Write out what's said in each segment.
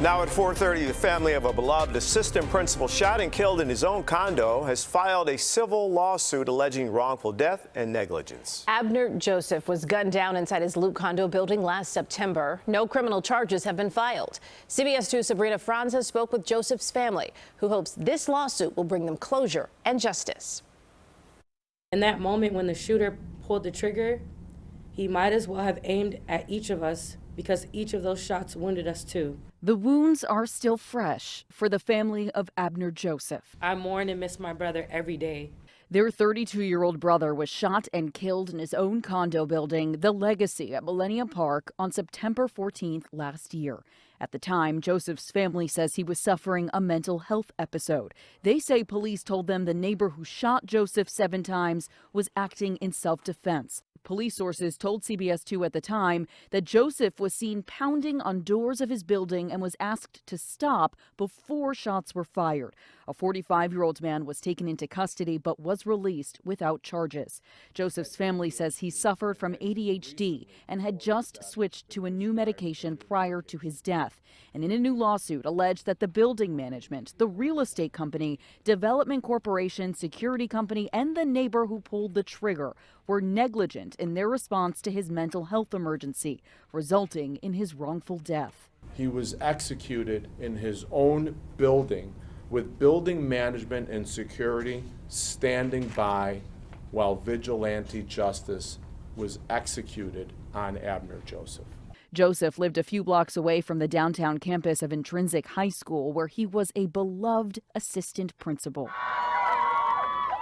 Now at 4:30, the family of a beloved assistant principal shot and killed in his own condo has filed a civil lawsuit alleging wrongful death and negligence. Abnerd Joseph was gunned down inside his Loop condo building last September. No criminal charges have been filed. CBS 2's Sabrina Franza spoke with Joseph's family, who hopes this lawsuit will bring them closure and justice. In that moment when the shooter pulled the trigger, he might as well have aimed at each of us because each of those shots wounded us too. The wounds are still fresh for the family of Abnerd Joseph. I mourn and miss my brother every day. Their 32-year-old brother was shot and killed in his own condo building, The Legacy at Millennium Park, on September 14th last year. At the time, Joseph's family says he was suffering a mental health episode. They say police told them the neighbor who shot Joseph 7 times was acting in self-defense. Police sources told CBS 2 at the time that Joseph was seen pounding on doors of his building and was asked to stop before shots were fired. A 45-year-old man was taken into custody but was released without charges. Joseph's family says he suffered from ADHD and had just switched to a new medication prior to his death. And in a new lawsuit alleged that the building management, the real estate company, development corporation, security company, and the neighbor who pulled the trigger were negligent in their response to his mental health emergency, resulting in his wrongful death. He was executed in his own building with building management and security standing by while vigilante justice was executed on Abnerd Joseph. Joseph lived a few blocks away from the downtown campus of Intrinsic High School, where he was a beloved assistant principal.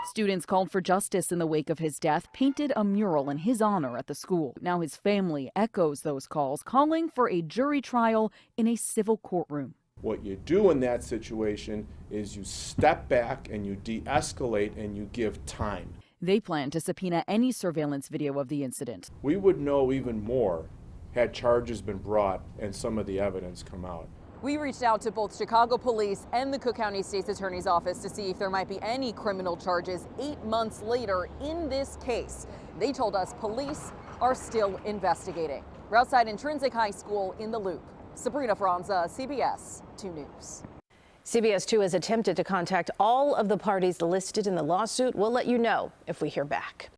Students called for justice in the wake of his death, painted a mural in his honor at the school. Now his family echoes those calls, calling for a jury trial in a civil courtroom. What you do in that situation is you step back and you de-escalate and you give time. They plan to subpoena any surveillance video of the incident. We would know even more had charges been brought and some of the evidence come out. We reached out to both Chicago Police and the Cook County State's Attorney's Office to see if there might be any criminal charges 8 months later in this case. They told us police are still investigating. We're outside Intrinsic High School in the Loop. Sabrina Franza, CBS 2 News. CBS 2 has attempted to contact all of the parties listed in the lawsuit. We'll let you know if we hear back.